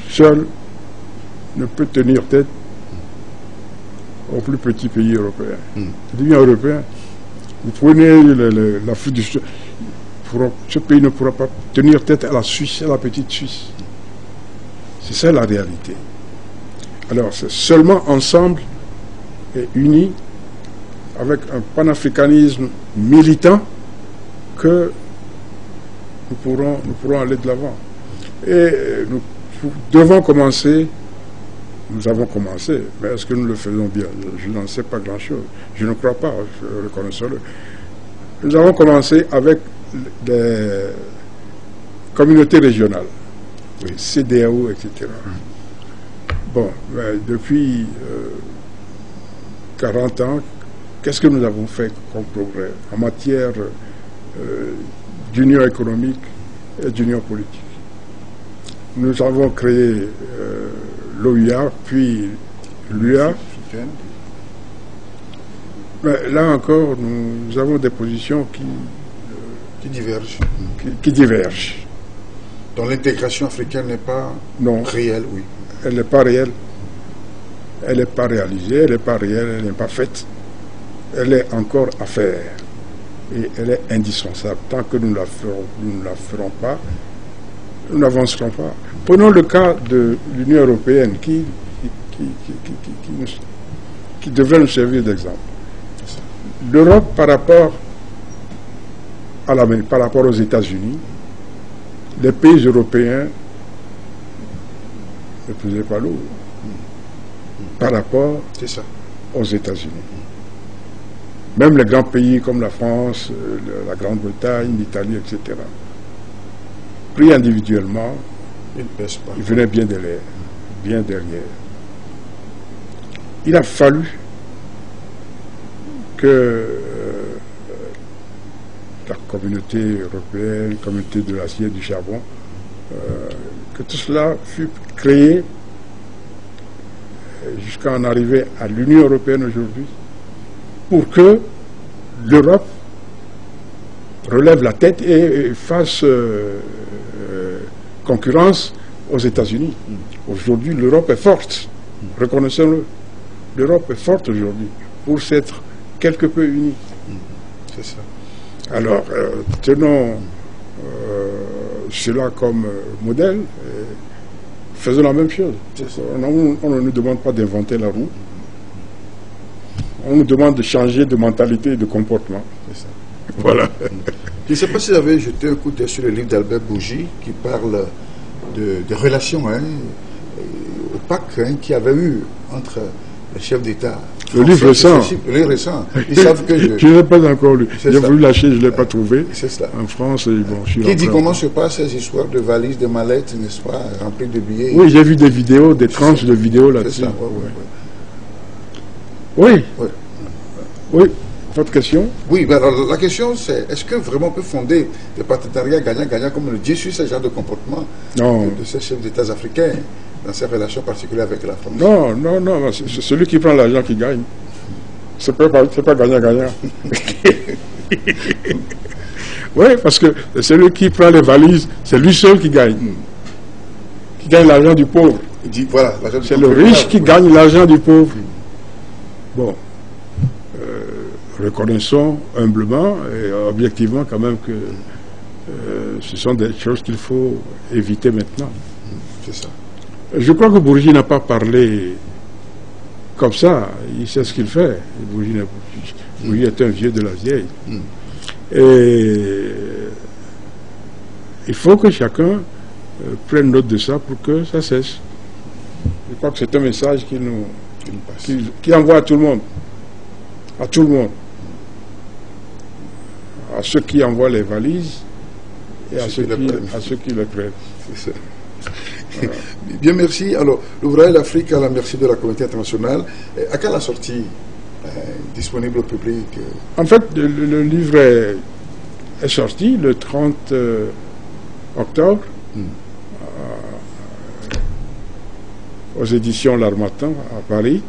seul ne peut tenir tête au plus petit pays européen. C'est devient européen. Vous prenez l'Afrique du Sud, ce pays ne pourra pas tenir tête à la Suisse, à la petite Suisse. C'est ça la réalité. Alors, c'est seulement ensemble et unis, avec un panafricanisme militant, que nous pourrons aller de l'avant. Et nous devons commencer, nous avons commencé, mais est-ce que nous le faisons bien? Je n'en sais pas grand-chose. Je ne crois pas, reconnaissons-le. Nous avons commencé avec des communautés régionales, oui, CEDEAO, etc. Bon, depuis 40 ans, qu'est-ce que nous avons fait comme progrès en matière d'union économique et d'union politique? Nous avons créé l'OUA, puis l'UA. Mais là encore, nous avons des positions qui divergent. Qui divergent. Donc l'intégration africaine n'est pas réelle, oui. Elle n'est pas réelle. Elle n'est pas réalisée, elle n'est pas réelle, elle n'est pas faite. Elle est encore à faire. Et elle est indispensable. Tant que nous ne la ferons pas, nous n'avancerons pas. Prenons le cas de l'Union européenne qui devrait nous servir d'exemple. L'Europe, par rapport aux États-Unis, les pays européens ne pesaient pas lourd par rapport aux États-Unis. Même les grands pays comme la France, la Grande-Bretagne, l'Italie, etc., pris individuellement, ils venaient bien derrière. Il a fallu que la communauté européenne, la communauté de l'acier et du charbon, que tout cela fut créé jusqu'à en arriver à l'Union européenne aujourd'hui, pour que l'Europe relève la tête et fasse concurrence aux États-Unis. Aujourd'hui, l'Europe est forte, reconnaissons-le. L'Europe est forte aujourd'hui pour s'être quelque peu unie. C'est ça. Alors, tenons cela comme modèle, faisons la même chose. On ne nous demande pas d'inventer la roue. On nous demande de changer de mentalité et de comportement. C'est ça. Voilà. Je ne sais pas si vous avez jeté un coup d'œil sur le livre d'Albert Bougie qui parle de relations opaques qu'il y avait eu entre les chefs d'État. Le livre récent. Le livre récent. Ils savent que je ne l'ai pas encore lu. J'ai voulu lâcher, je ne l'ai pas trouvé. C'est cela. En France, bon, je suis Qui dit comment se passent ces histoires de valises, de mallettes, n'est-ce pas, remplies de billets. Oui, j'ai vu des vidéos, des tranches de vidéos là-dessus. Oui. Oui. Votre question? Oui, mais alors la question c'est, est-ce que vraiment on peut fonder des partenariats gagnant-gagnant comme le dit sur ce genre de comportement de ces chefs d'État africains dans ces relations particulières avec la France? Non, non, non, c'est celui qui prend l'argent qui gagne. C'est pas gagnant-gagnant. Oui, parce que celui qui prend les valises, c'est lui seul qui gagne. Qui gagne l'argent du pauvre. Voilà, c'est le riche qui gagne l'argent du pauvre. Bon. Reconnaissons humblement et objectivement quand même que ce sont des choses qu'il faut éviter maintenant. C'est ça. Je crois que Bourgi n'a pas parlé comme ça. Il sait ce qu'il fait. Bourgi est un vieux de la vieille. Et il faut que chacun prenne note de ça pour que ça cesse. Je crois que c'est un message qu'il envoie à tout le monde. À tout le monde. À ceux qui envoient les valises et à ceux qui les prennent. C'est ça. Voilà. Bien, merci. Alors, l'ouvrage L'Afrique à la merci de la communauté internationale, à quand la sortie disponible au public? En fait, le livre est sorti le 30 octobre aux éditions L'Harmattan à Paris.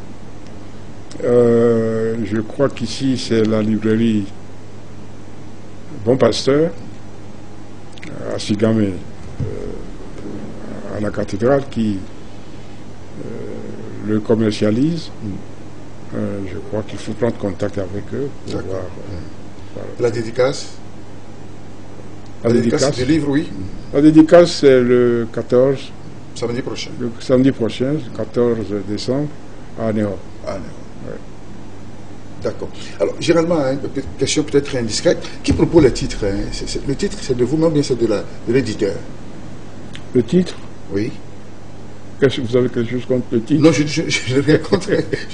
Je crois qu'ici, c'est la librairie Bon Pasteur, à Sigamé, à la cathédrale, qui le commercialise. Je crois qu'il faut prendre contact avec eux pour voir. Voilà. La dédicace? La dédicace du livre, oui. La dédicace, c'est le 14. Samedi prochain. Le samedi prochain, le 14 décembre, à Néo. D'accord. Alors, généralement, une question peut-être indiscrète. Qui propose le titre? Le titre, c'est de vous-même ou bien c'est de l'éditeur? Le titre? Oui. Vous avez quelque chose contre le titre? Non, je n'ai rien contre.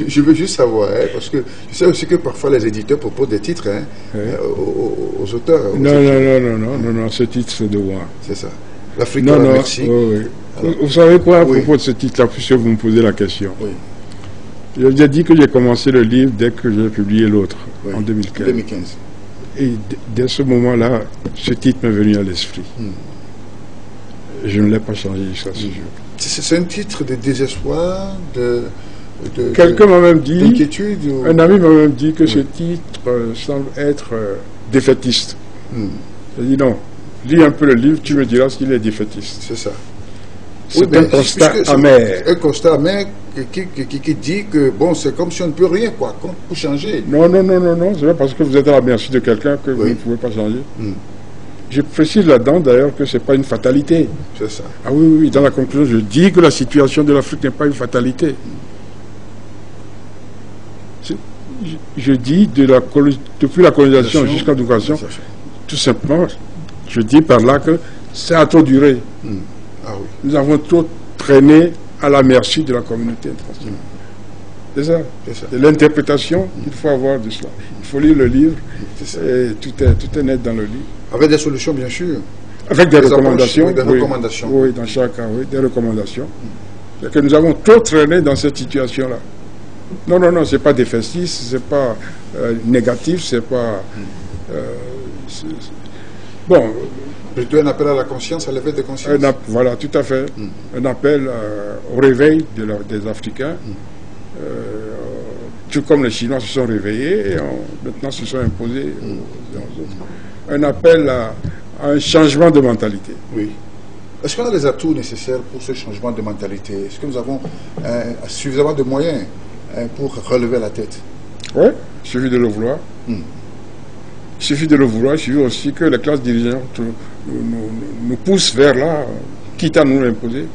Je veux juste savoir, parce que je sais aussi que parfois les éditeurs proposent des titres aux auteurs. Non, ce titre, c'est de moi. C'est ça. L'Afrique à la merci. Oui. Alors, vous savez quoi à propos de ce titre-là, puisque vous me posez la question? Oui. J'ai dit que j'ai commencé le livre dès que j'ai publié l'autre, en 2015. Et dès ce moment-là, ce titre m'est venu à l'esprit. Je ne l'ai pas changé jusqu'à ce jour. C'est un titre de désespoir, quelqu'un m'a même dit, d'inquiétude un ami m'a même dit que ce titre semble être défaitiste. J'ai dit non, lis un peu le livre, tu me diras s'il est défaitiste. C'est ça. C'est un constat amer. Un constat amer qui dit que bon, c'est comme si on ne peut rien pour changer. Non, c'est pas parce que vous êtes à la merci de quelqu'un que vous ne pouvez pas changer. Je précise là-dedans d'ailleurs que ce n'est pas une fatalité. C'est ça. Ah oui, dans la conclusion, je dis que la situation de l'Afrique n'est pas une fatalité. Je dis depuis la colonisation jusqu'à l'éducation, tout simplement, je dis par là que ça a trop duré. Nous avons trop traîné à la merci de la communauté internationale. C'est ça. C'est l'interprétation qu'il faut avoir de cela. Il faut lire le livre et tout est net dans le livre. Avec des solutions, bien sûr. Avec des recommandations. Des recommandations. Oui, dans chaque cas, oui, des recommandations. C'est que nous avons trop traîné dans cette situation-là. Non, c'est pas défaitiste, c'est pas négatif, c'est pas... bon... Plutôt un appel à la conscience, à l'éveil de conscience. Voilà, tout à fait. Un appel au réveil des Africains. Tout comme les Chinois se sont réveillés et maintenant se sont imposés aux autres. Un appel à un changement de mentalité. Oui. Est-ce qu'on a les atouts nécessaires pour ce changement de mentalité? Est-ce que nous avons suffisamment de moyens pour relever la tête? Oui, il suffit de le vouloir. Il suffit de le vouloir, il suffit aussi que la classe dirigeante nous pousse vers là, quitte à nous l'imposer.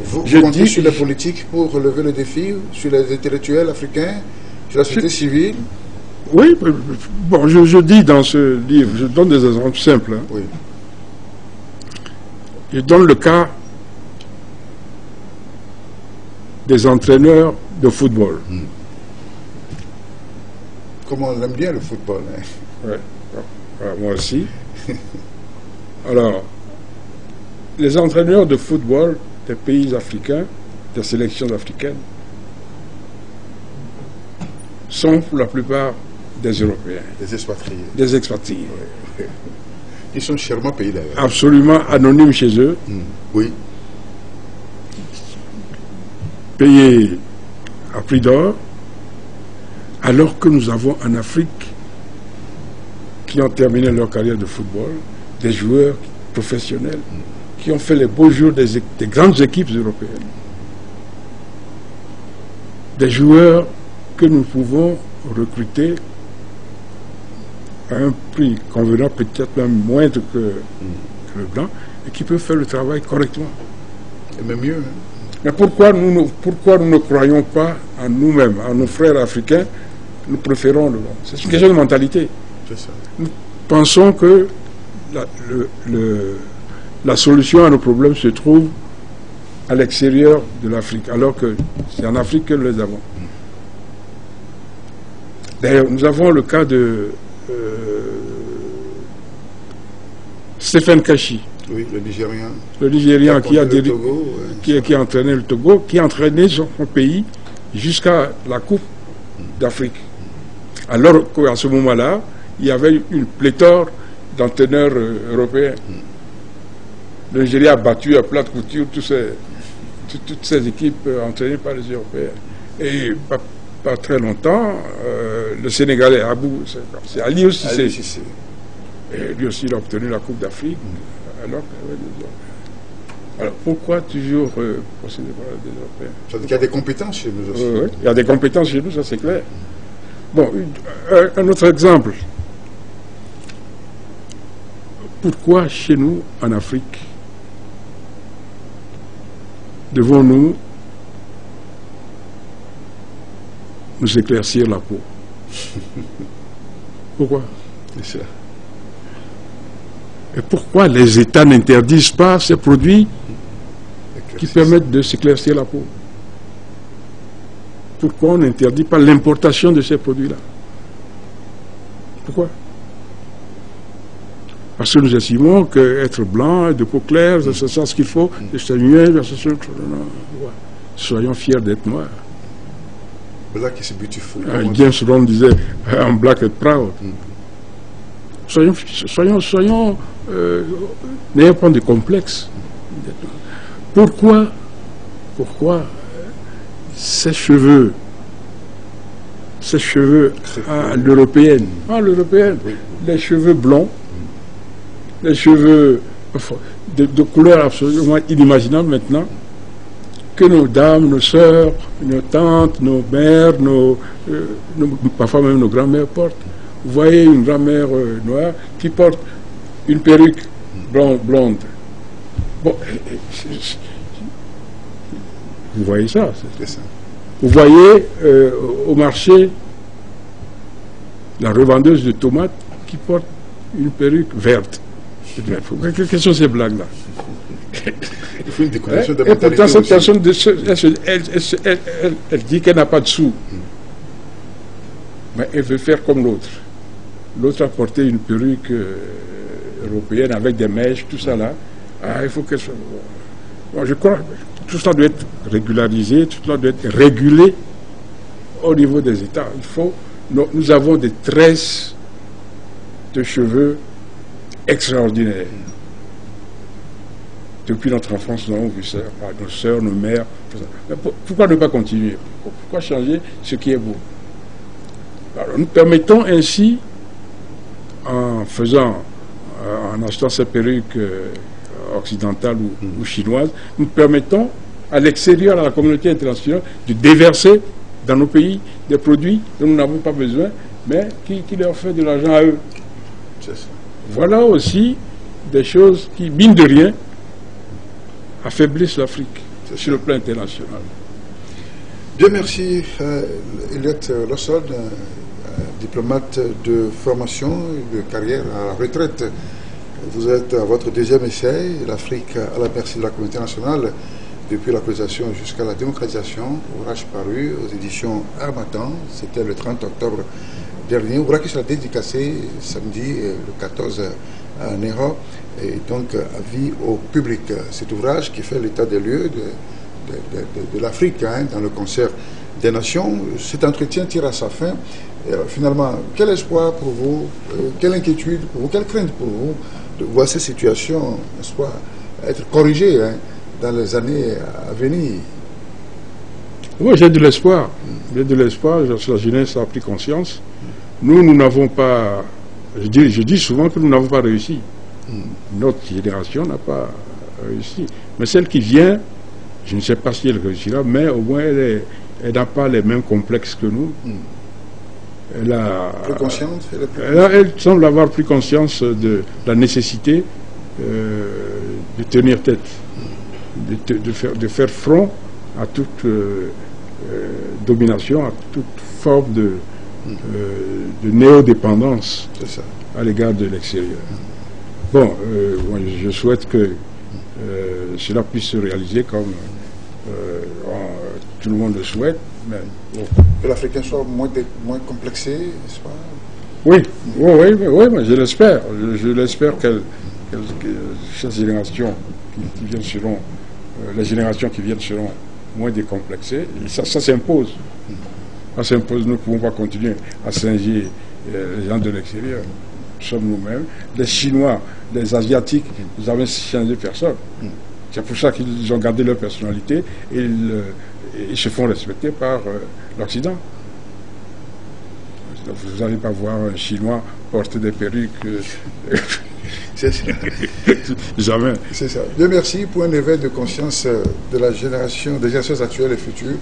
Vous comptez sur la politique pour relever le défi, sur les intellectuels africains, sur la société civile? Oui, bon, je dis dans ce livre, je donne des exemples simples. Hein. Oui. Je donne le cas des entraîneurs de football. Comme on aime bien le football. Hein. Ouais. Voilà, moi aussi. Alors, les entraîneurs de football des pays africains, des sélections africaines, sont pour la plupart des Européens. Des expatriés. Des expatriés. Oui. Ils sont chèrement payés d'ailleurs. Absolument anonymes chez eux. Oui. Payés à prix d'or, alors que nous avons en Afrique, qui ont terminé leur carrière de football, des joueurs professionnels qui ont fait les beaux jours des grandes équipes européennes. Des joueurs que nous pouvons recruter à un prix convenant, peut-être même moindre que le blanc, et qui peuvent faire le travail correctement. Et même mieux. Hein. Mais pourquoi nous ne croyons pas en nous-mêmes, en nos frères africains? Nous préférons le blanc. C'est une question de mentalité. C'est ça. Nous pensons que la solution à nos problèmes se trouve à l'extérieur de l'Afrique, alors que c'est en Afrique que nous les avons. D'ailleurs, nous avons le cas de Stephen Kashi. Oui, le Nigérian. Le Nigérian qui a entraîné le Togo, qui a entraîné son pays jusqu'à la Coupe d'Afrique. Alors qu'à ce moment-là, il y avait une pléthore d'entraîneurs européens. Le Nigeria a battu à plate couture toutes ces équipes entraînées par les Européens. Et pas très longtemps, le Sénégalais Abou, c'est Ali aussi. Et lui aussi, il a obtenu la Coupe d'Afrique. Alors pourquoi toujours procéder par des Européens? Ça veut dire qu'il y a des compétences chez nous aussi. Oui, il y a des compétences chez nous, ça c'est clair. Bon, un autre exemple. Pourquoi chez nous, en Afrique, devons-nous nous éclaircir la peau? Pourquoi? C'est ça. Et pourquoi les États n'interdisent pas ces produits qui permettent de s'éclaircir la peau? Pourquoi on n'interdit pas l'importation de ces produits-là? Pourquoi? Parce que nous estimons qu'être blanc, de peau claire, c'est ça ce qu'il faut, c'est mieux, soyons fiers d'être noirs. Black is beautiful. James Brown disait I'm black and proud. Soyons n'ayons pas de complexe. Pourquoi ces cheveux à l'européenne, les cheveux blonds, les cheveux de couleur absolument inimaginable maintenant, que nos dames, nos sœurs, nos tantes, nos mères, parfois même nos grands-mères portent. Vous voyez une grand-mère noire qui porte une perruque blonde. Bon, vous voyez ça, c'est ça. Vous voyez au marché la revendeuse de tomates qui porte une perruque verte. Quelles sont ces blagues-là? Il faut une décoration de et pourtant, cette personne, elle dit qu'elle n'a pas de sous. Mais elle veut faire comme l'autre. L'autre a porté une perruque européenne avec des mèches, tout ça là. Il faut qu'elle soit... Bon, je crois que tout cela doit être régularisé, tout cela doit être régulé au niveau des États. Nous avons des tresses de cheveux extraordinaires. Depuis notre enfance, nous avons vu ça par nos sœurs, nos mères. Mais pourquoi ne pas continuer? Pourquoi changer ce qui est beau? Alors, nous permettons ainsi, en achetant ces perruques occidentales ou chinoises, nous permettons à l'extérieur, à la communauté internationale, de déverser dans nos pays des produits dont nous n'avons pas besoin, mais qui leur fait de l'argent à eux. Voilà aussi des choses qui, mine de rien, affaiblissent l'Afrique sur le plan international. Bien, merci Elliot Lossol, diplomate de formation et de carrière à la retraite. Vous êtes à votre deuxième essai, l'Afrique à la merci de la communauté nationale, depuis la colonisation jusqu'à la démocratisation, ouvrage paru aux éditions Harmattan, c'était le 30 octobre dernier, ouvrage qui sera dédicacé samedi le 14 à Néro, et donc avis au public. Cet ouvrage qui fait l'état des lieux de l'Afrique dans le concert des nations. Cet entretien tire à sa fin. Finalement, quel espoir pour vous, quelle inquiétude pour vous, quelle crainte pour vous de voir ces situations, n'est-ce pas, être corrigées dans les années à venir? Moi, j'ai de l'espoir. J'ai de l'espoir. La jeunesse a pris conscience. Nous n'avons pas... Je dis souvent que nous n'avons pas réussi. Notre génération n'a pas réussi. Mais celle qui vient, je ne sais pas si elle réussira, mais au moins elle n'a pas les mêmes complexes que nous. Elle a plus consciente, elle semble avoir pris conscience de la nécessité de tenir tête, de faire front à toute domination, à toute forme de néo-dépendance à l'égard de l'extérieur. Bon, moi, je souhaite que cela puisse se réaliser comme tout le monde le souhaite. Mais, bon. Que l'Africain soit moins complexé, n'est-ce pas? Oui, mais je l'espère. Je l'espère que ces générations qui viennent seront, les générations qui viennent seront moins décomplexées. Et ça s'impose. Ça s'impose. Nous ne pouvons pas continuer à singer les gens de l'extérieur. Nous sommes nous-mêmes. Les Chinois, les Asiatiques, nous n'avons changé personne. C'est pour ça qu'ils ont gardé leur personnalité et ils se font respecter par l'Occident. Vous n'allez pas voir un Chinois porter des perruques. C'est ça. Jamais. C'est ça. Dieu merci pour un éveil de conscience de la génération, des générations actuelles et futures,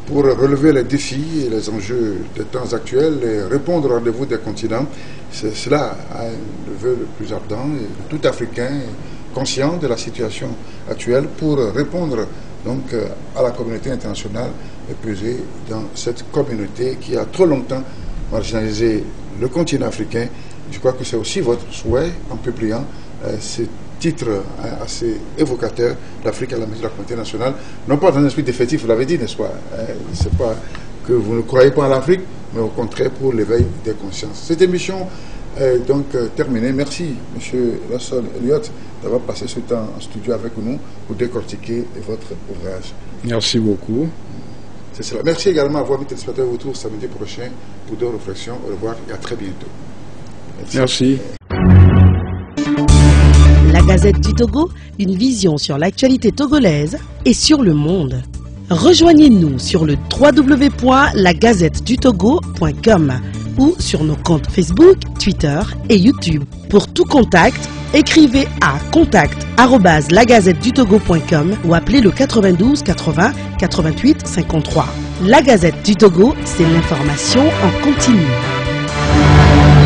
pour relever les défis et les enjeux des temps actuels et répondre au rendez-vous des continents. C'est cela le vœu le plus ardent et tout Africain conscient de la situation actuelle pour répondre donc à la communauté internationale épuisée dans cette communauté qui a trop longtemps marginalisé le continent africain. Je crois que c'est aussi votre souhait en publiant ce titre assez évocateur, l'Afrique à la mesure de la communauté nationale, non pas dans un esprit défaitif, vous l'avez dit, n'est-ce pas? C'est pas que vous ne croyez pas à l'Afrique, mais au contraire pour l'éveil des consciences. Cette émission est donc terminée. Merci, M. Lossol Elliot, d'avoir passé ce temps en studio avec nous pour décortiquer votre ouvrage. Merci beaucoup. C'est cela. Merci également à vous, amis téléspectateurs. Retour samedi prochain pour d'autres réflexions. Au revoir et à très bientôt. Merci. La Gazette du Togo, une vision sur l'actualité togolaise et sur le monde. Rejoignez-nous sur le www.lagazettedutogo.com ou sur nos comptes Facebook, Twitter et YouTube. Pour tout contact, écrivez à contact@lagazettedutogo.com ou appelez le 92 80 88 53. La Gazette du Togo, c'est l'information en continu.